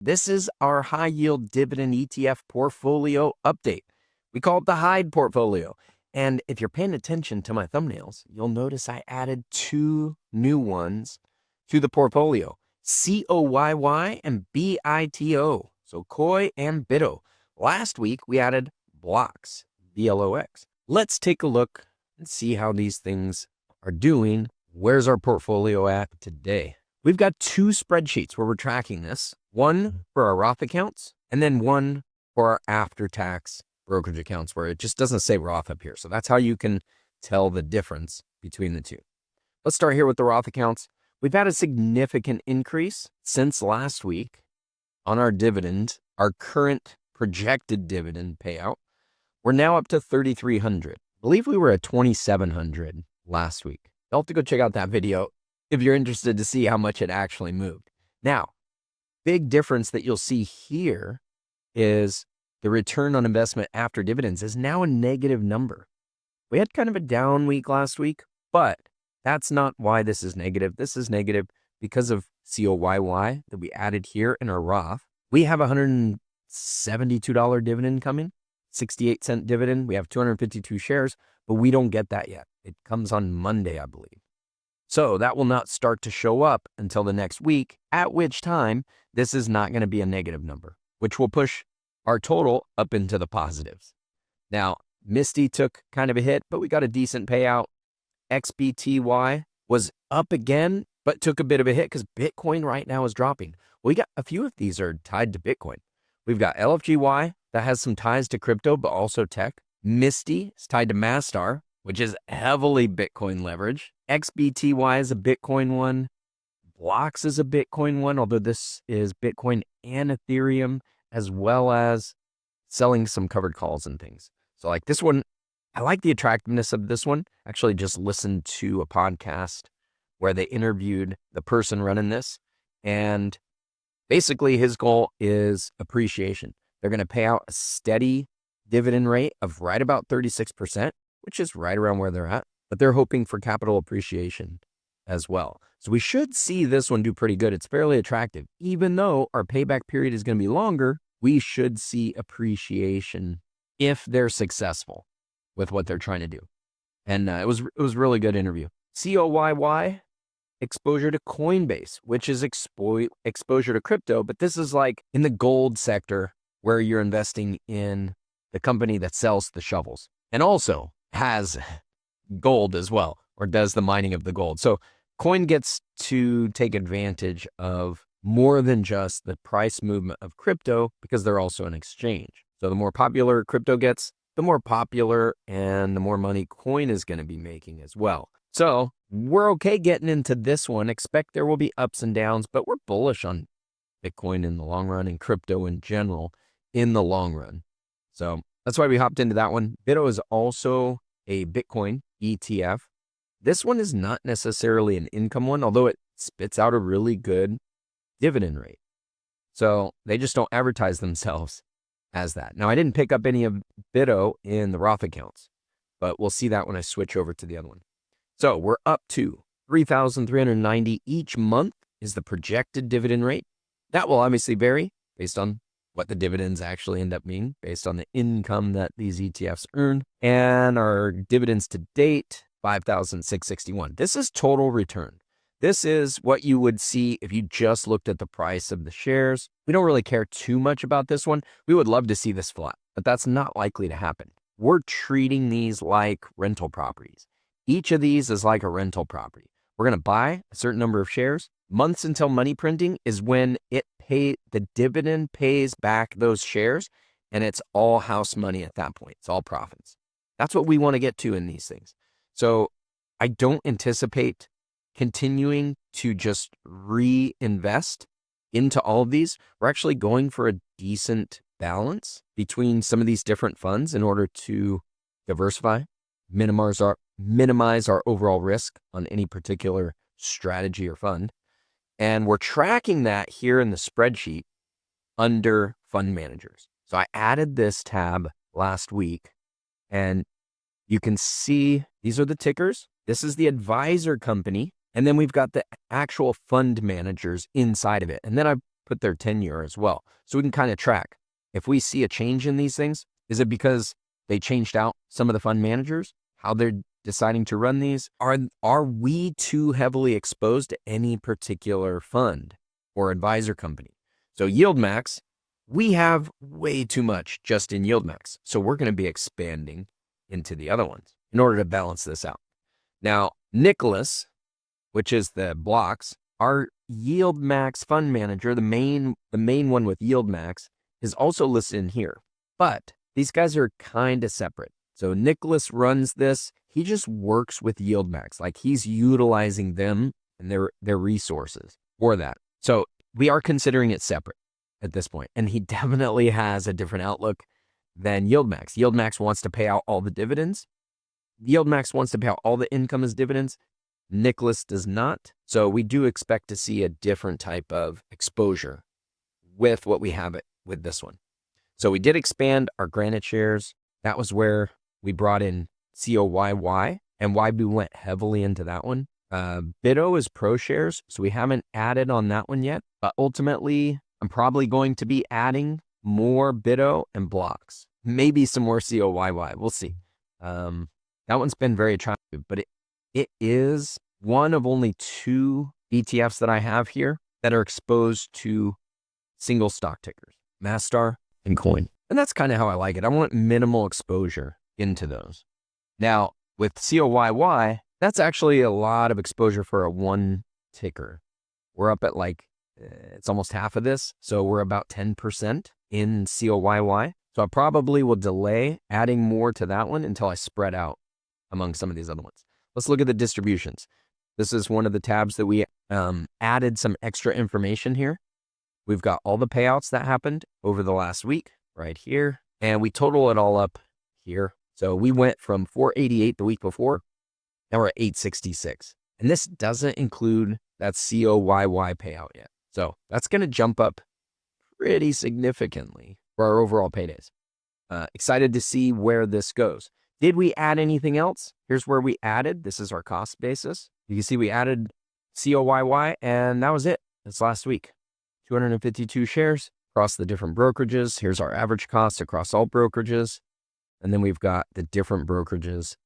This is our high yield dividend ETF portfolio update. We call it the H.Y.D.E portfolio. And if you're paying attention to my thumbnails, you'll notice I added two new ones to the portfolio, coyy and bito. So coyy and bito. Last week, we added blocks, BLOX. Let's take a look and see how these things are doing. Where's our portfolio at today? We've got two spreadsheets where we're tracking this. One for our Roth accounts, and then one for our after-tax brokerage accounts where it just doesn't say Roth up here. So that's how you can tell the difference between the two. Let's start here with the Roth accounts. We've had a significant increase since last week on our dividend, our current projected dividend payout. We're now up to 3,300. I believe we were at 2,700 last week. You'll have to go check out that video if you're interested to see how much it actually moved. Now, big difference that you'll see here is the return on investment after dividends is now a negative number. We had kind of a down week last week, but that's not why this is negative. This is negative because of coyy that we added here in our Roth. We have a $172 dividend coming, 68-cent dividend. We have 252 shares, but we don't get that yet. It comes on Monday, I believe. So that will not start to show up until the next week, at which time this is not going to be a negative number, which will push our total up into the positives. Now, MSTY took kind of a hit, but we got a decent payout. XBTY was up again, but took a bit of a hit because Bitcoin right now is dropping. We got a few of these are tied to Bitcoin. We've got LFGY that has some ties to crypto, but also tech. MSTY is tied to MSTY, which is heavily Bitcoin leverage. XBTY is a Bitcoin one. Blocks is a Bitcoin one, although this is Bitcoin and Ethereum, as well as selling some covered calls and things. So like this one, I like the attractiveness of this one. Actually just listened to a podcast where they interviewed the person running this. And basically his goal is appreciation. They're going to pay out a steady dividend rate of right about 36%, which is right around where they're at. But they're hoping for capital appreciation as well. So we should see this one do pretty good. It's fairly attractive. Even though our payback period is going to be longer, we should see appreciation if they're successful with what they're trying to do. And it was really good interview. coyy, exposure to Coinbase, which is exposure to crypto, but this is like in the gold sector where you're investing in the company that sells the shovels and also has gold as well, or does the mining of the gold. So Coin gets to take advantage of more than just the price movement of crypto because they're also an exchange. So the more popular crypto gets, the more popular and the more money Coin is going to be making as well. So we're okay getting into this one. Expect there will be ups and downs, but we're bullish on Bitcoin in the long run and crypto in general in the long run. So that's why we hopped into that one. Bito is also a Bitcoin ETF. This one is not necessarily an income one, although it spits out a really good dividend rate. So they just don't advertise themselves as that. Now, I didn't pick up any of Bito in the Roth accounts, but we'll see that when I switch over to the other one. So we're up to 3,390 each month is the projected dividend rate. That will obviously vary based on what the dividends actually end up being, based on the income that these ETFs earn. And our dividends to date, 5,661. This is total return. This is what you would see if you just looked at the price of the shares. We don't really care too much about this one. We would love to see this flat, but that's not likely to happen. We're treating these like rental properties. Each of these is like a rental property. We're going to buy a certain number of shares. Months until money printing is when the dividend pays back those shares, and it's all house money at that point. It's all profits. That's what we want to get to in these things. So I don't anticipate continuing to just reinvest into all of these. We're actually going for a decent balance between some of these different funds in order to diversify, minimize our overall risk on any particular strategy or fund. And we're tracking that here in the spreadsheet under fund managers. So I added this tab last week, and you can see these are the tickers. This is the advisor company. And then we've got the actual fund managers inside of it. And then I put their tenure as well. So we can kind of track. If we see a change in these things, is it because they changed out some of the fund managers, how they're deciding to run these? Are we too heavily exposed to any particular fund or advisor company? So Yield Max, we have way too much just in Yield Max. So we're going to be expanding into the other ones in order to balance this out. Now, Nicholas, which is the blocks, our Yield Max fund manager, the main one with Yield Max, is also listed in here. But these guys are kind of separate. So Nicholas runs this. He just works with Yield Max. Like he's utilizing them and their resources for that. So we are considering it separate at this point. And he definitely has a different outlook than Yield Max. Yield Max wants to pay out all the dividends. Yield Max wants to pay out all the income as dividends. Nicholas does not. So we do expect to see a different type of exposure with what we have with this one. So we did expand our Granite shares. That was where we brought in coyy, and why we went heavily into that one. Bito is pro shares, so we haven't added on that one yet. But ultimately, I'm probably going to be adding more Bito and blocks. Maybe some more coyy. We'll see. That one's been very attractive, but it is one of only 2 ETFs that I have here that are exposed to single stock tickers, MSTY and coyy. And that's kind of how I like it. I want minimal exposure into those. Now, with coyy, that's actually a lot of exposure for a one ticker. We're up at like, it's almost half of this. So we're about 10% in coyy. So I probably will delay adding more to that one until I spread out among some of these other ones. Let's look at the distributions. This is one of the tabs that we added some extra information here. We've got all the payouts that happened over the last week right here, and we total it all up here. So we went from 488 the week before, now we're at 866. And this doesn't include that coyy payout yet. So that's going to jump up pretty significantly for our overall paydays. Excited to see where this goes. Did we add anything else? Here's where we added. This is our cost basis. You can see we added coyy, and that was it. That's last week. 252 shares across the different brokerages. Here's our average cost across all brokerages. And then we've got the different brokerages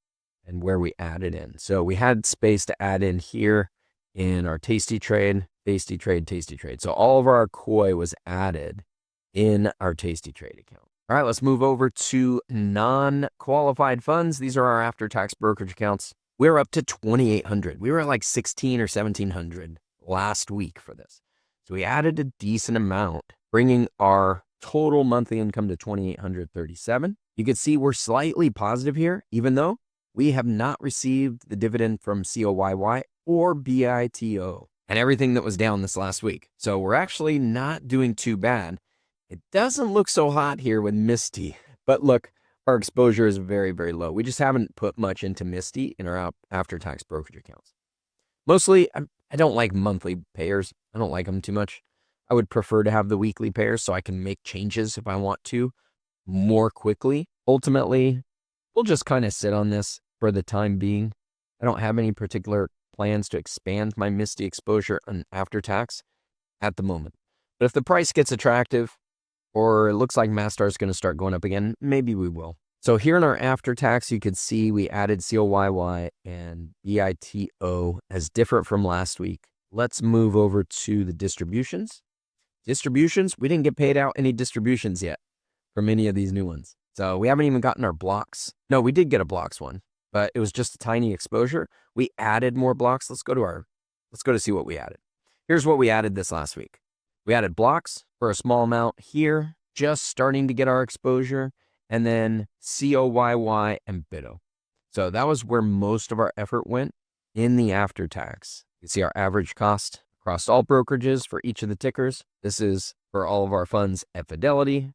and where we added in. So we had space to add in here in our Tasty Trade, Tasty Trade, Tasty Trade. So all of our coyy was added in our Tasty Trade account. All right, let's move over to non-qualified funds. These are our after-tax brokerage accounts. We're up to 2,800. We were at like 16 or 1,700 last week for this. So we added a decent amount, bringing our total monthly income to 2,837. You can see we're slightly positive here, even though we have not received the dividend from coyy or bito and everything that was down this last week. So we're actually not doing too bad. It doesn't look so hot here with MSTY, but look, our exposure is very, very low. We just haven't put much into MSTY in our after-tax brokerage accounts. Mostly, I don't like monthly payers. I don't like them too much. I would prefer to have the weekly payers so I can make changes if I want to more quickly. Ultimately, we'll just kind of sit on this for the time being. I don't have any particular plans to expand my MSTY exposure on after-tax at the moment. But if the price gets attractive, or it looks like MSTY is going to start going up again, maybe we will. So here in our after-tax, you can see we added coyy and bito as different from last week. Let's move over to the distributions. Distributions, we didn't get paid out any distributions yet from any of these new ones. So we haven't even gotten our blocks. No, we did get a blocks one, but it was just a tiny exposure. We added more blocks. Let's go to see what we added. Here's what we added this last week. We added blocks for a small amount here, just starting to get our exposure, and then coyy and bito. So that was where most of our effort went in the after-tax. You see our average cost across all brokerages for each of the tickers. This is for all of our funds at Fidelity,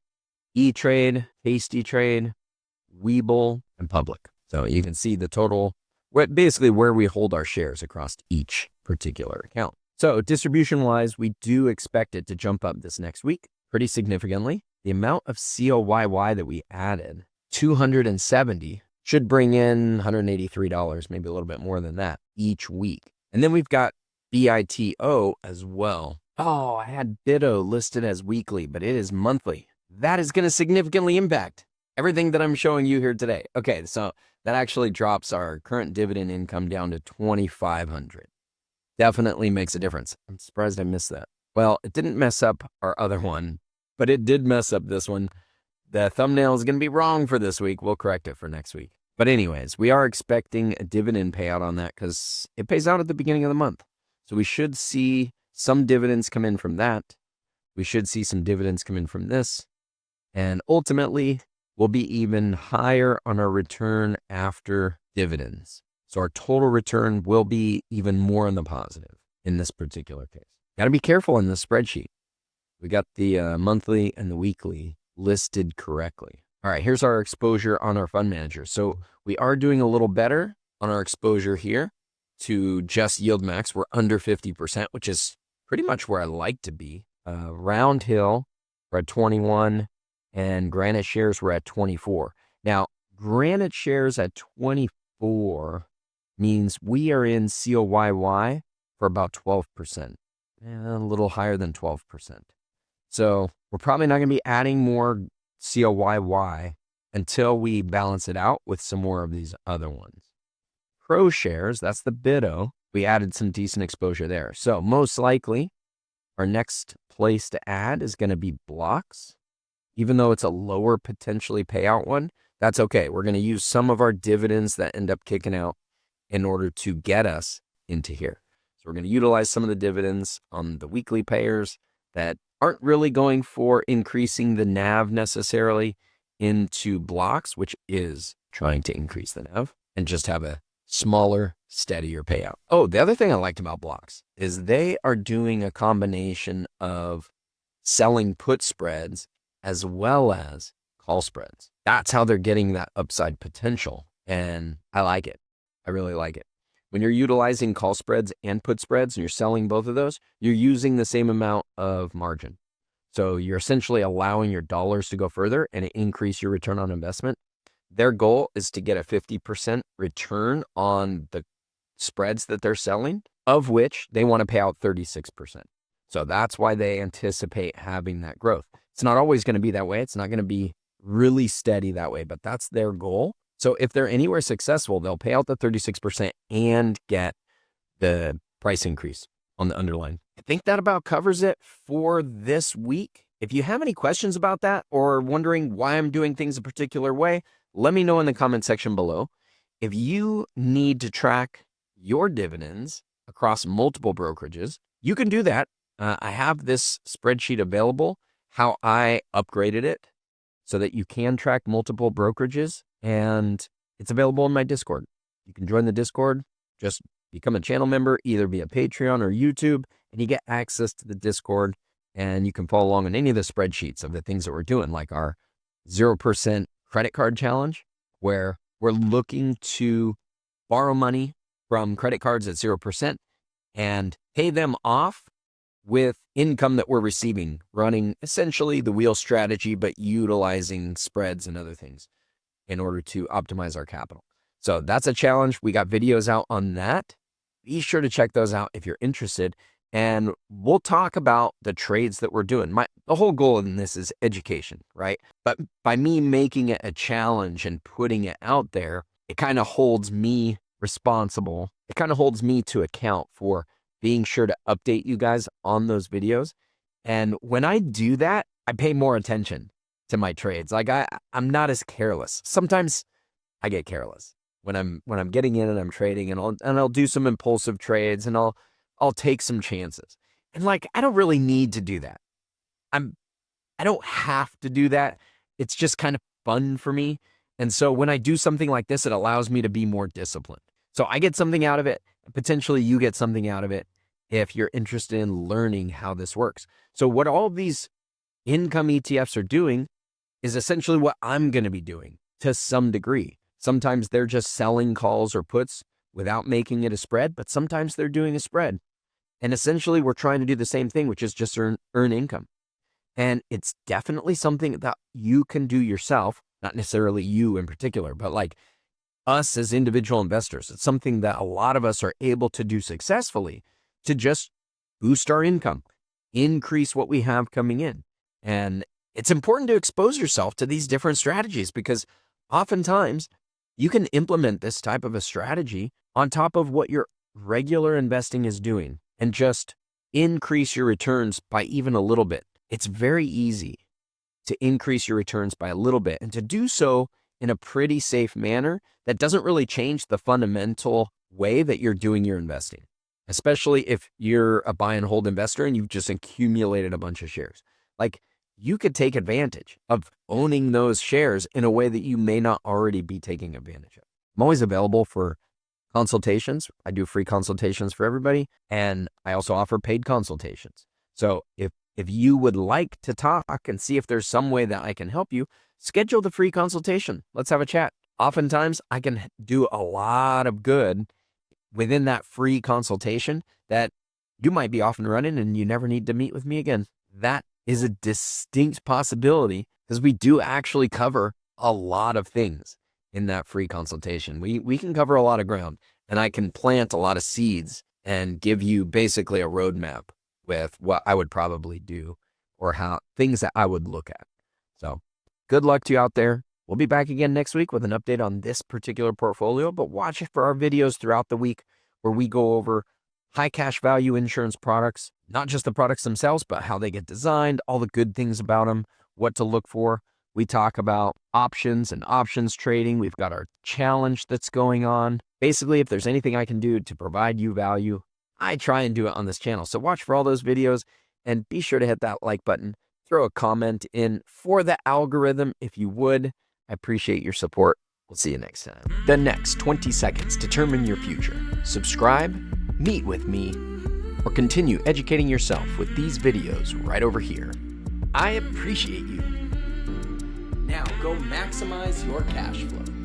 E-Trade, Tasty Trade, Webull, and Public. So you can see the total, basically where we hold our shares across each particular account. So distribution-wise, we do expect it to jump up this next week pretty significantly. The amount of coyy that we added, 270, should bring in $183, maybe a little bit more than that each week. And then we've got bito as well. Oh, I had bito listed as weekly, but it is monthly. That is going to significantly impact everything that I'm showing you here today. Okay, so that actually drops our current dividend income down to 2,500. Definitely makes a difference. I'm surprised I missed that. Well, it didn't mess up our other one, but it did mess up this one. The thumbnail is going to be wrong for this week. We'll correct it for next week. But anyways, we are expecting a dividend payout on that because it pays out at the beginning of the month. So we should see some dividends come in from that. We should see some dividends come in from this. And ultimately, we'll be even higher on our return after dividends. So our total return will be even more in the positive in this particular case. Got to be careful in the spreadsheet. We got the monthly and the weekly listed correctly. All right, here's our exposure on our fund manager. So we are doing a little better on our exposure here to just yield max. We're under 50%, which is pretty much where I like to be. Round Hill, we're at 21, and Granite shares were at 24. Now, Granite shares at 24 means we are in coyy for about 12%, a little higher than 12%. So we're probably not going to be adding more coyy until we balance it out with some more of these other ones. Pro shares, that's the bito. We added some decent exposure there. So most likely our next place to add is going to be blocks. Even though it's a lower potentially payout one, that's okay. We're going to use some of our dividends that end up kicking out in order to get us into here. So we're going to utilize some of the dividends on the weekly payers that aren't really going for increasing the NAV necessarily into blocks, which is trying to increase the NAV and just have a smaller, steadier payout. Oh, the other thing I liked about blocks is they are doing a combination of selling put spreads as well as call spreads. That's how they're getting that upside potential. And I like it. I really like it. When you're utilizing call spreads and put spreads and you're selling both of those, you're using the same amount of margin. So you're essentially allowing your dollars to go further and increase your return on investment. Their goal is to get a 50% return on the spreads that they're selling, of which they want to pay out 36%. So that's why they anticipate having that growth. It's not always going to be that way. It's not going to be really steady that way, but that's their goal. So if they're anywhere successful, they'll pay out the 36% and get the price increase on the underlying. I think that about covers it for this week. If you have any questions about that or wondering why I'm doing things a particular way, let me know in the comment section below. If you need to track your dividends across multiple brokerages, you can do that. I have this spreadsheet available, how I upgraded it so that you can track multiple brokerages, and it's available in my Discord. You can join the Discord, just become a channel member, either via Patreon or YouTube, and you get access to the Discord, and you can follow along on any of the spreadsheets of the things that we're doing, like our 0% credit card challenge, where we're looking to borrow money from credit cards at 0% and pay them off with income that we're receiving, running essentially the wheel strategy, but utilizing spreads and other things in order to optimize our capital. So that's a challenge. We got videos out on that. Be sure to check those out if you're interested. And we'll talk about the trades that we're doing. The whole goal in this is education, right? But by me making it a challenge and putting it out there, it kind of holds me responsible. It kind of holds me to account for being sure to update you guys on those videos. And when I do that, I pay more attention to my trades. Like I'm not as careless. Sometimes I get careless when I'm getting in and I'm trading, and I'll do some impulsive trades, and I'll take some chances. And like, I don't really need to do that. I don't have to do that. It's just kind of fun for me. And so when I do something like this, it allows me to be more disciplined. So I get something out of it. Potentially you get something out of it if you're interested in learning how this works. So what all of these income ETFs are doing is essentially what I'm going to be doing to some degree. Sometimes they're just selling calls or puts without making it a spread, but sometimes they're doing a spread. And essentially we're trying to do the same thing, which is just earn income. And it's definitely something that you can do yourself, not necessarily you in particular, but like us as individual investors. It's something that a lot of us are able to do successfully to just boost our income. increase what we have coming in. And it's important to expose yourself to these different strategies because oftentimes you can implement this type of a strategy on top of what your regular investing is doing and just increase your returns by even a little bit. It's very easy to increase your returns by a little bit and to do so in a pretty safe manner that doesn't really change the fundamental way that you're doing your investing, especially if you're a buy and hold investor and you've just accumulated a bunch of shares. Like, you could take advantage of owning those shares in a way that you may not already be taking advantage of. I'm always available for consultations. I do free consultations for everybody, and I also offer paid consultations. So if you would like to talk and see if there's some way that I can help you, schedule the free consultation. Let's have a chat. Oftentimes, I can do a lot of good within that free consultation that you might be off and running and you never need to meet with me again. That is a distinct possibility because we do actually cover a lot of things in that free consultation. We can cover a lot of ground, and I can plant a lot of seeds and give you basically a roadmap with what I would probably do or how things that I would look at. So good luck to you out there. We'll be back again next week with an update on this particular portfolio, but watch for our videos throughout the week where we go over high cash value insurance products, not just the products themselves, but how they get designed, all the good things about them, what to look for. We talk about options and options trading. We've got our challenge that's going on. Basically, if there's anything I can do to provide you value, I try and do it on this channel. So watch for all those videos and be sure to hit that like button. Throw a comment in for the algorithm if you would. I appreciate your support. We'll see you next time. The next 20 seconds determine your future. Subscribe, meet with me, or continue educating yourself with these videos right over here. I appreciate you. Now go maximize your cash flow.